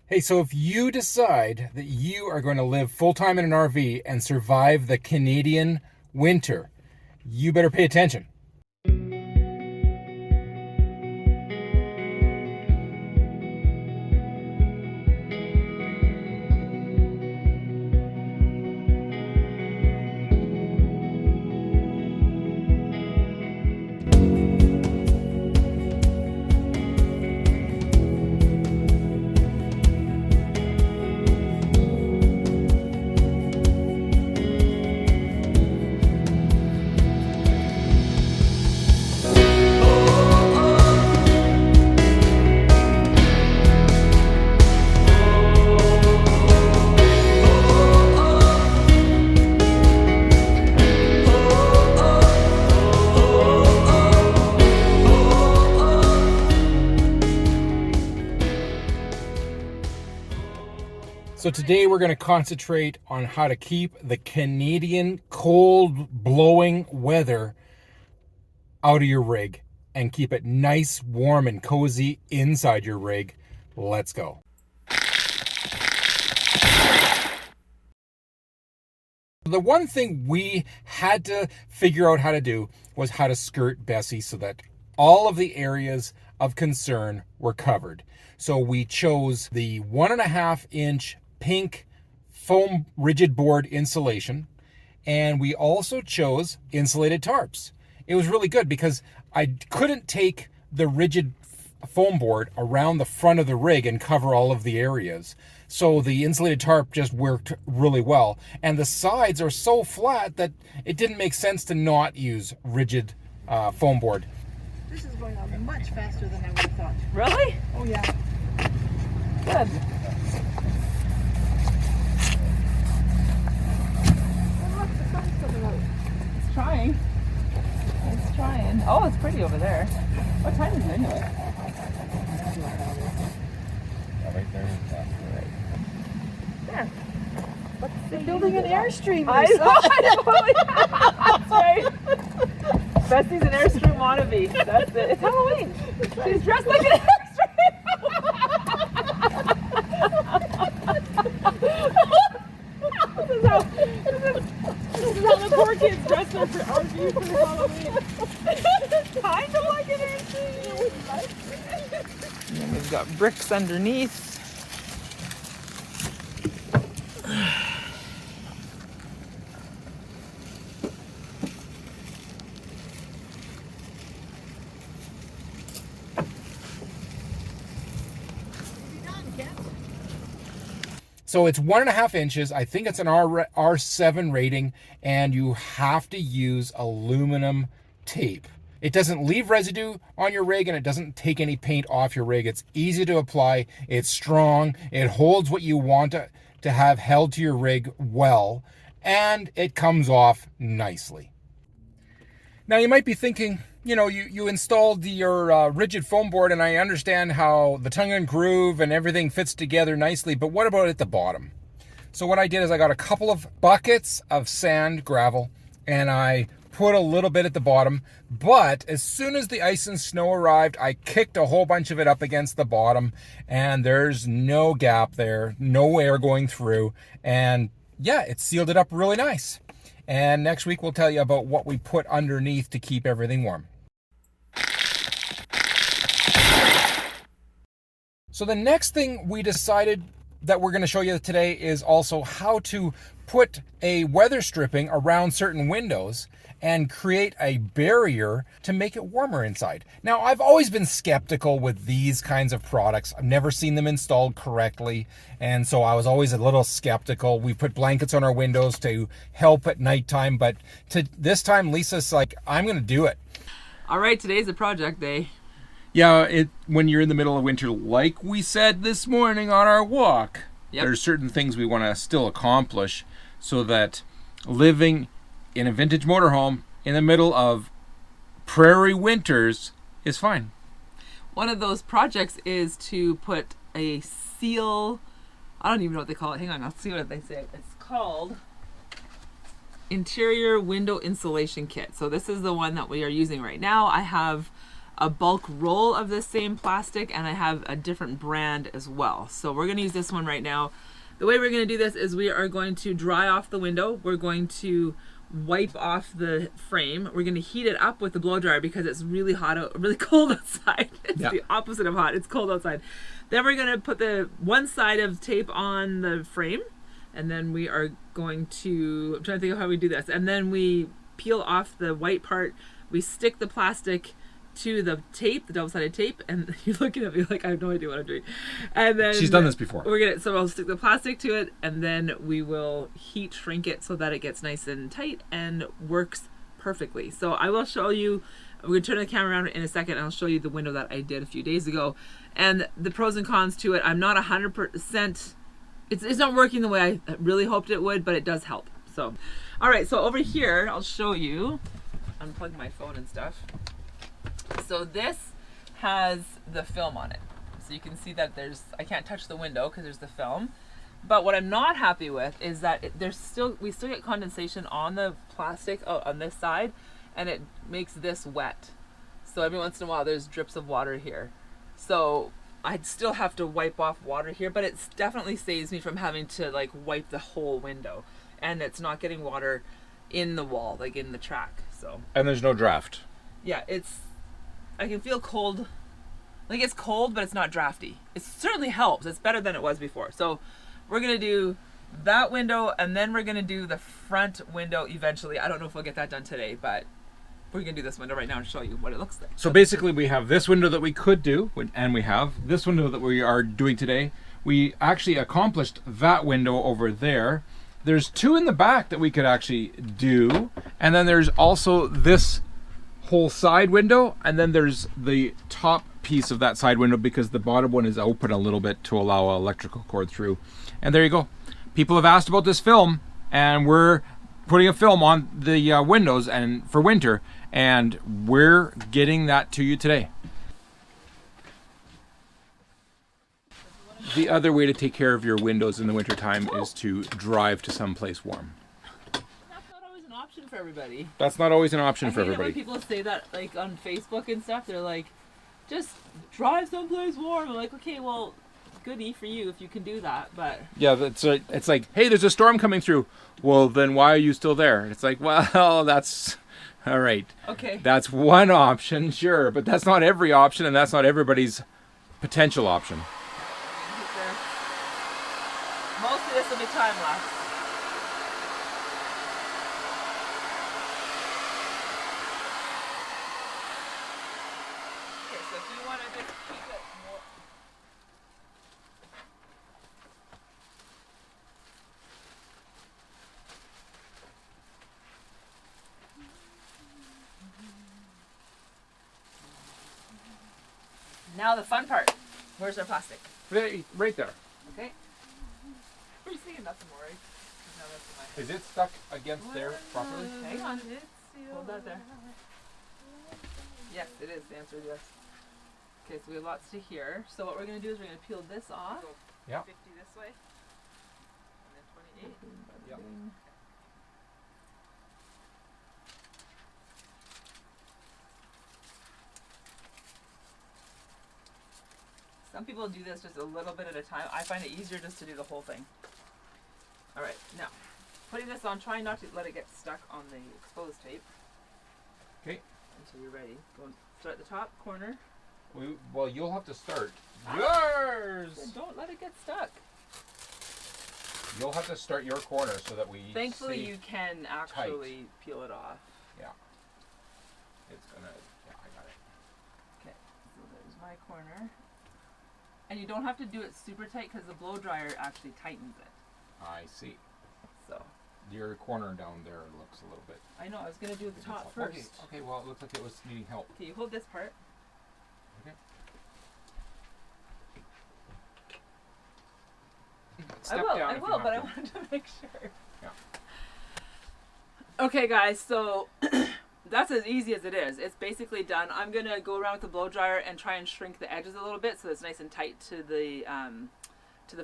Hey, so if you decide that you are going to live full-time in an RV and survive the Canadian winter, you better pay attention. So today we're going to concentrate on how to keep the Canadian cold blowing weather out of your rig and keep it nice, warm, and cozy inside your rig. Let's go. The one thing we had to figure out how to do was how to skirt Bessie so that all of the areas of concern were covered. So we chose the 1.5-inch pink foam rigid board insulation, and we also chose insulated tarps. It was really good because I couldn't take the rigid foam board around the front of the rig and cover all of the areas. So the insulated tarp just worked really well. And the sides are so flat that it didn't make sense to not use rigid foam board. This is going on much faster than I would have thought. Really? Oh yeah. Good. Oh, look, the sun's coming out. It's trying. It's trying. Oh, it's pretty over there. What time is it anyway? Right there. There. They're building an airstream. I know. That's right. Bessie's an Airstream wannabe. That's it. It's Halloween. She's dressed like an This is how the poor kids dress up for RV for Halloween. Kind of like an Airstream. And then we've got bricks underneath. So it's 1.5 inches. I think it's an R7 rating, and you have to use aluminum tape. It doesn't leave residue on your rig, and it doesn't take any paint off your rig. It's easy to apply. It's strong. It holds what you want to have held to your rig well, and it comes off nicely. Now you might be thinking, you know, you installed your rigid foam board, and I understand how the tongue and groove and everything fits together nicely, but what about at the bottom? So what I did is I got a couple of buckets of sand, gravel, and I put a little bit at the bottom, but as soon as the ice and snow arrived, I kicked a whole bunch of it up against the bottom, and there's no gap there, no air going through, and yeah, it sealed it up really nice. And next week we'll tell you about what we put underneath to keep everything warm. So the next thing we decided that we're going to show you today is also how to put a weather stripping around certain windows and create a barrier to make it warmer inside. Now, I've always been skeptical with these kinds of products. I've never seen them installed correctly, and so I was always a little skeptical. We put blankets on our windows to help at nighttime, but this time Lisa's like, I'm going to do it. All right, today's a project day. Yeah, when you're in the middle of winter, like we said this morning on our walk, Yep. There's certain things we want to still accomplish so that living in a vintage motorhome in the middle of prairie winters is fine. One of those projects is to put a seal, I don't even know what they call it. Hang on, I'll see what they say. It's called Interior Window Insulation Kit. So this is the one that we are using right now. I have a bulk roll of this same plastic, and I have a different brand as well. So we're going to use this one right now. The way we're going to do this is we are going to dry off the window. We're going to wipe off the frame. We're going to heat it up with the blow dryer because it's really hot out, really cold outside. It's the opposite of hot. It's cold outside. Then we're going to put the one side of tape on the frame, and then we are going to, I'm trying to think of how we do this. And then we peel off the white part. We stick the plastic to the tape, the double-sided tape, and you're looking at me like I have no idea what I'm doing. And then She's done this before. So I'll stick the plastic to it, and then we will heat shrink it so that it gets nice and tight and works perfectly. So I will show you. We're going to turn the camera around in a second, and I'll show you the window that I did a few days ago, and the pros and cons to it. I'm not 100%. It's not working the way I really hoped it would, but it does help. So, all right. So over here, I'll show you. Unplug my phone and stuff. So this has the film on it. So you can see that I can't touch the window because there's the film. But what I'm not happy with is that we still get condensation on the plastic on this side, and it makes this wet. So every once in a while there's drips of water here. So I'd still have to wipe off water here, but it definitely saves me from having to like wipe the whole window. And it's not getting water in the wall, like in the track. So. And there's no draft. Yeah, I can feel cold. Like it's cold, but it's not drafty. It certainly helps. It's better than it was before. So we're going to do that window, and then we're going to do the front window eventually. I don't know if we'll get that done today, but we're going to do this window right now and show you what it looks like. So basically we have this window that we could do, and we have this window that we are doing today. We actually accomplished that window over there. There's two in the back that we could actually do, and then there's also this whole side window, and then there's the top piece of that side window because the bottom one is open a little bit to allow an electrical cord through. And there you go. People have asked about this film, and we're putting a film on the windows and for winter, and we're getting that to you today. The other way to take care of your windows in the wintertime is to drive to someplace warm. For everybody. That's not always an option for everybody. When people say that like on Facebook and stuff, they're like, just drive someplace warm. I'm like, okay, well, goody for you if you can do that, but yeah, it's like, hey, there's a storm coming through. Well, then why are you still there? It's like, well, that's all right. Okay. That's one option, sure, but that's not every option, and that's not everybody's potential option. Most of this will be time lapse. Now the fun part. Where's our plastic? Right there. Okay. We're just thinking nothing more, right? No, that's in my head. Is it stuck against there properly? Hang on. Hold that there. Yes, it is. The answer is yes. Okay, so we have lots to here. So what we're going to do is we're going to peel this off. Yeah. 50 this way. And then 28. Yep. Some people do this just a little bit at a time. I find it easier just to do the whole thing. All right, now putting this on, try not to let it get stuck on the exposed tape. Okay. Until you're ready. Start at the top corner. Well, you'll have to start yours. Don't let it get stuck. You'll have to start your corner so that we. Thankfully, you can actually peel it off. Yeah. It's gonna. Yeah, I got it. Okay, so there's my corner. And you don't have to do it super tight because the blow dryer actually tightens it. I see. So. Your corner down there looks a little bit. I know. I was gonna do the top first. Okay. Well, it looks like it was needing help. Okay, you hold this part. Okay. I will, but I wanted to make sure. Yeah. Okay, guys. So that's as easy as it is. It's basically done. I'm gonna go around with the blow dryer and try and shrink the edges a little bit so it's nice and tight to the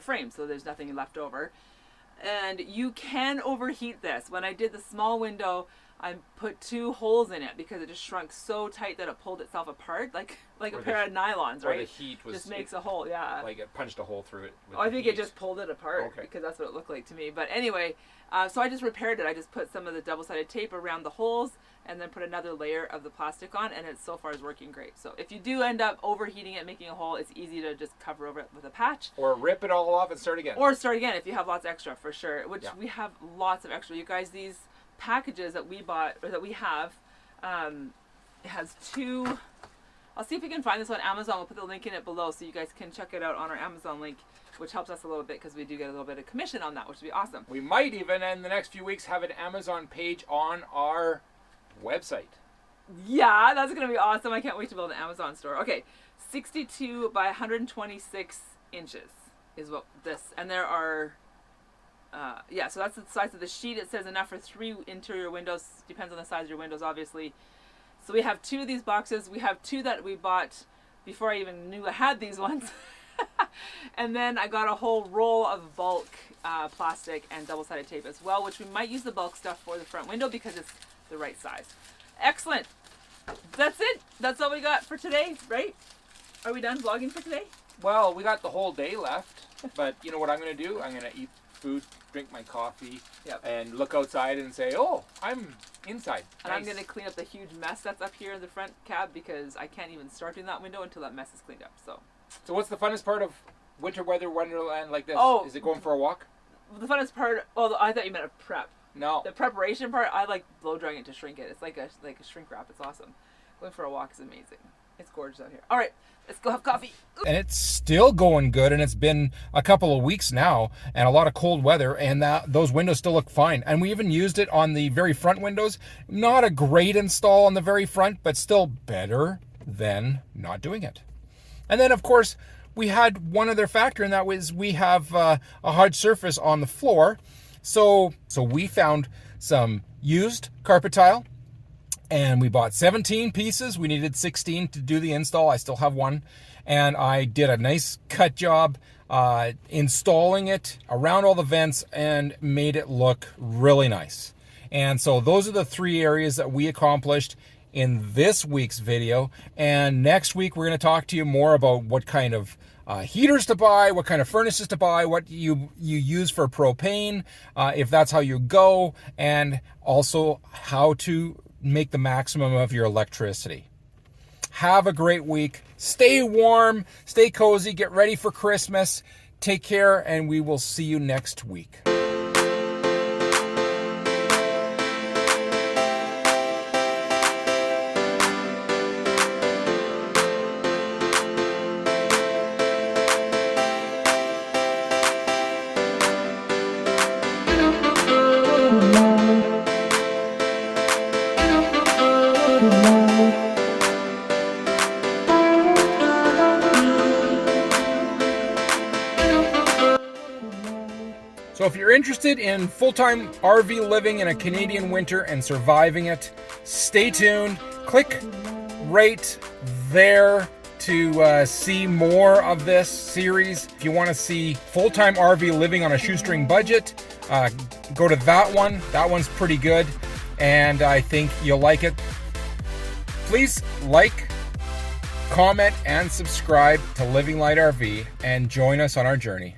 frame, so there's nothing left over. And you can overheat this. When I did the small window, I put 2 holes in it because it just shrunk so tight that it pulled itself apart, like a pair of nylons, right? Or the heat was just makes a hole, yeah. Like it punched a hole through it. Oh, I think it just pulled it apart because that's what it looked like to me. But anyway, so I just repaired it. I just put some of the double-sided tape around the holes and then put another layer of the plastic on, and it so far is working great. So if you do end up overheating it, making a hole, it's easy to just cover over it with a patch. Or rip it all off and start again. Or start again if you have lots extra, for sure. Which we have lots of extra. You guys, these packages that we bought, or that we have, it has 2. I'll see if we can find this on Amazon. We'll put the link in it below so you guys can check it out on our Amazon link, which helps us a little bit because we do get a little bit of commission on that, which would be awesome. We might even, in the next few weeks, have an Amazon page on our website. Yeah, that's going to be awesome. I can't wait to build an Amazon store. Okay, 62 by 126 inches is what this, and there are, so that's the size of the sheet. It says enough for 3 interior windows. Depends on the size of your windows, obviously. So we have 2 of these boxes. We have 2 that we bought before I even knew I had these ones. And then I got a whole roll of bulk plastic and double-sided tape as well, which we might use the bulk stuff for the front window because it's the right size. Excellent. That's it. That's all we got for today, right? Are we done vlogging for today? Well, we got the whole day left, but you know what I'm going to do? I'm going to eat food, drink my coffee, and look outside and say, oh, I'm inside. And nice. I'm going to clean up the huge mess that's up here in the front cab because I can't even start doing that window until that mess is cleaned up. So what's the funnest part of winter weather wonderland like this? Oh, is it going for a walk? The funnest part, well, I thought you meant a prep. No. The preparation part, I like blow drying it to shrink it. It's like a shrink wrap. It's awesome. Going for a walk is amazing. It's gorgeous out here. All right, let's go have coffee. And it's still going good, and it's been a couple of weeks now, and a lot of cold weather, and those windows still look fine. And we even used it on the very front windows. Not a great install on the very front, but still better than not doing it. And then, of course, we had one other factor, and that was we have a hard surface on the floor. So we found some used carpet tile, and we bought 17 pieces. We needed 16 to do the install. I still have one. And I did a nice cut job installing it around all the vents and made it look really nice. And so those are the 3 areas that we accomplished in this week's video. And next week, we're going to talk to you more about what kind of heaters to buy, what kind of furnaces to buy, what you use for propane, if that's how you go, and also how to make the maximum of your electricity. Have a great week. Stay warm, stay cozy, get ready for Christmas. Take care, and we will see you next week. So if you're interested in full-time RV living in a Canadian winter and surviving it, stay tuned. Click right there to see more of this series. If you want to see full-time RV living on a shoestring budget, go to that one. That one's pretty good, and I think you'll like it. Please like, comment, and subscribe to Living Light RV and join us on our journey.